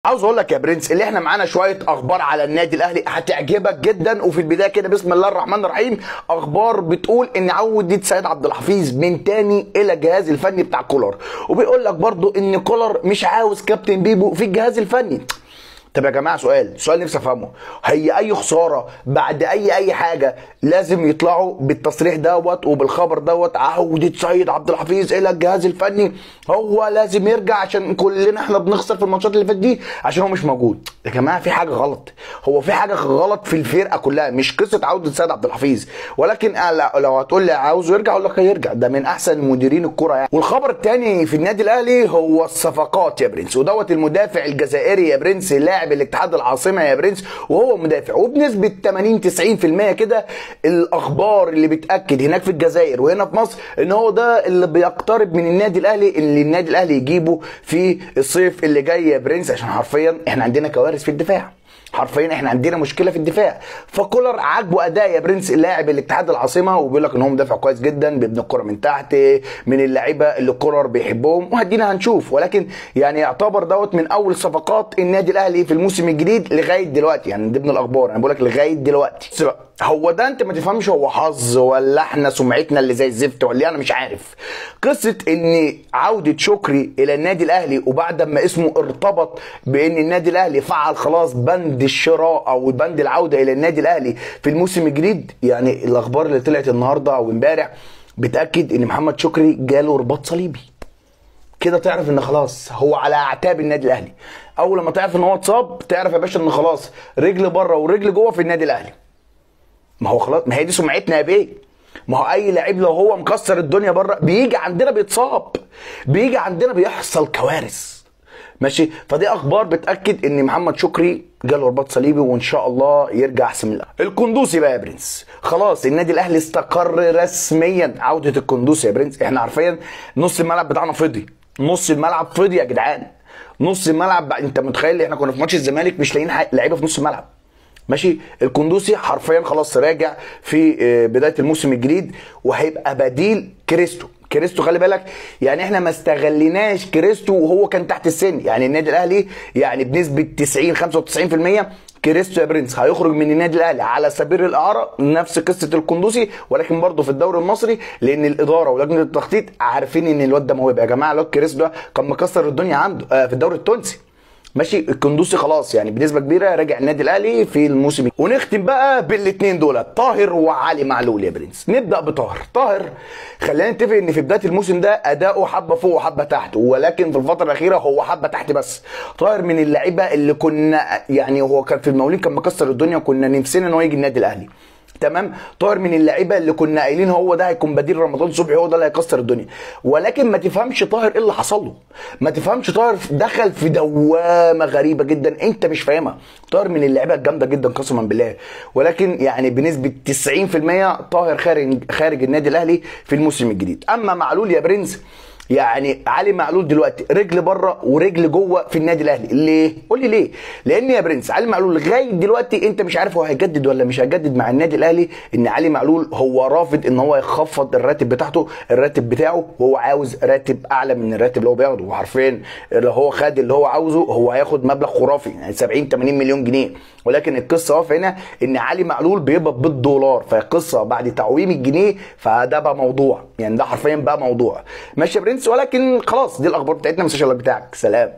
عاوز اقول لك يا برنس اللي احنا معانا شويه اخبار على النادي الاهلي هتعجبك جدا. وفي البدايه كده بسم الله الرحمن الرحيم، اخبار بتقول ان عوده سيد عبد الحفيظ من تاني الى الجهاز الفني بتاع كولر، وبيقول لك برضو ان كولر مش عاوز كابتن بيبو في الجهاز الفني. طب يا جماعه سؤال نفسي افهمه، هي اي خساره بعد اي حاجه لازم يطلعوا بالتصريح دوت وبالخبر دوت عوده سيد عبد الحفيظ الى الجهاز الفني؟ هو لازم يرجع عشان كلنا احنا بنخسر في الماتشات اللي فاتت دي عشان هو مش موجود؟ يا جماعه في حاجه غلط، هو في حاجه غلط في الفرقه كلها، مش قصه عوده سيد عبد الحفيظ. ولكن لو هتقول لي عاوزه يرجع اقول لك هيرجع، ده من احسن مديرين الكره يعني. والخبر الثاني في النادي الاهلي هو الصفقات يا برنس، ودوت المدافع الجزائري يا برنس لاعب الاتحاد العاصمه يا برنس، وهو مدافع وبنسبه 80 90% كده. الاخبار اللي بتاكد هناك في الجزائر وهنا في مصر ان هو ده اللي بيقترب من النادي الاهلي، اللي النادي الاهلي يجيبه في الصيف اللي جاي يا برنس، عشان حرفيا احنا عندنا كوارث في الدفاع، حرفيا احنا عندنا مشكله في الدفاع. فكولر عاجبه اداء يا برنس لاعب الاتحاد العاصمه، وبيقول لك ان هو مدافع كويس جدا بيبني الكره من تحت، من اللعيبه اللي كولر بيحبهم، وهدينا هنشوف. ولكن يعني يعتبر دوت من اول صفقات النادي الاهلي في الموسم الجديد لغايه دلوقتي، يعني ضمن الاخبار انا بقول لك لغايه دلوقتي. هو ده انت ما تفهمش هو حظ ولا احنا سمعتنا اللي زي الزفت ولا ايه؟ انا مش عارف. قصه ان عوده شكري الى النادي الاهلي وبعد ما اسمه ارتبط بان النادي الاهلي فعل خلاص بند الشراء او بند العوده الى النادي الاهلي في الموسم الجديد، يعني الاخبار اللي طلعت النهارده او امبارح بتاكد ان محمد شكري جاله رباط صليبي. كده تعرف ان خلاص هو على اعتاب النادي الاهلي. اول لما تعرف ان هو اتصاب تعرف يا باشا ان خلاص رجل بره ورجل جوه في النادي الاهلي. ما هو خلاص، ما هي دي سمعتنا يا بيه. ما هو اي لعيب لو هو مكسر الدنيا بره بيجي عندنا بيتصاب، بيجي عندنا بيحصل كوارث. ماشي، فدي اخبار بتاكد ان محمد شكري جاله رباط صليبي وان شاء الله يرجع احسن من الاول. القندوسي بقى يا برنس، خلاص النادي الاهلي استقر رسميا عوده القندوسي يا برنس. احنا عارفين نص الملعب بتاعنا فضي، نص الملعب فضي يا جدعان، نص الملعب. انت متخيل احنا كنا في ماتش الزمالك مش لاقيين لعيبه في نص الملعب؟ ماشي، القندوسي حرفيا خلاص راجع في بدايه الموسم الجديد وهيبقى بديل كريستو خلي بالك، يعني احنا ما استغليناش كريستو وهو كان تحت السن. يعني النادي الاهلي يعني بنسبه 90 95% كريستو يا برنس هيخرج من النادي الاهلي على سبيل الاعاره، نفس قصه القندوسي، ولكن برضه في الدوري المصري، لان الاداره ولجنه التخطيط عارفين ان الواد ده موهبه. يا جماعه الواد كريستو ده كان مكسر الدنيا عنده في الدوري التونسي. ماشي، القندوسي خلاص يعني بنسبه كبيره راجع النادي الاهلي في الموسم. ونختم بقى بالاثنين دول طاهر وعلي معلول يا برنس. نبدا بطاهر. خلينا نتفق ان في بدايه الموسم ده اداؤه حبه فوق وحبه تحت، ولكن في الفتره الاخيره هو حبه تحت بس. طاهر من اللعيبه اللي كنا يعني هو كان في المقاولين كان مكسر الدنيا وكنا نفسنا ان هو يجي النادي الاهلي. تمام، طاهر من اللعيبه اللي كنا قايلين هو ده هيكون بديل رمضان صبحي، هو ده اللي هيكسر الدنيا. ولكن ما تفهمش طاهر ايه اللي حصل له، ما تفهمش طاهر دخل في دوامه غريبه جدا انت مش فاهمها. طاهر من اللعيبه الجامده جدا قسما بالله، ولكن يعني بنسبه 90% طاهر خارج النادي الاهلي في الموسم الجديد. اما معلول يا برنس، يعني علي معلول دلوقتي رجل بره ورجل جوه في النادي الاهلي. ليه؟ قول لي ليه؟ لان يا برنس علي معلول لغايه دلوقتي انت مش عارف هو هيجدد ولا مش هيجدد مع النادي الاهلي. ان علي معلول هو رافض ان هو يخفض الراتب بتاعه، وهو عاوز راتب اعلى من الراتب اللي هو بياخده. وعارفين لو هو خد اللي هو عاوزه هو هياخد مبلغ خرافي، يعني 70 80 مليون جنيه. ولكن القصه واقفه هنا ان علي معلول بيقبض بالدولار، فالقصه بعد تعويم الجنيه فده بقى موضوع، يعني ده حرفيا بقى موضوع. ماشي يا برنس، ولكن خلاص دي الاخبار بتاعتنا. ما تنساش اللايك بتاعك. سلام.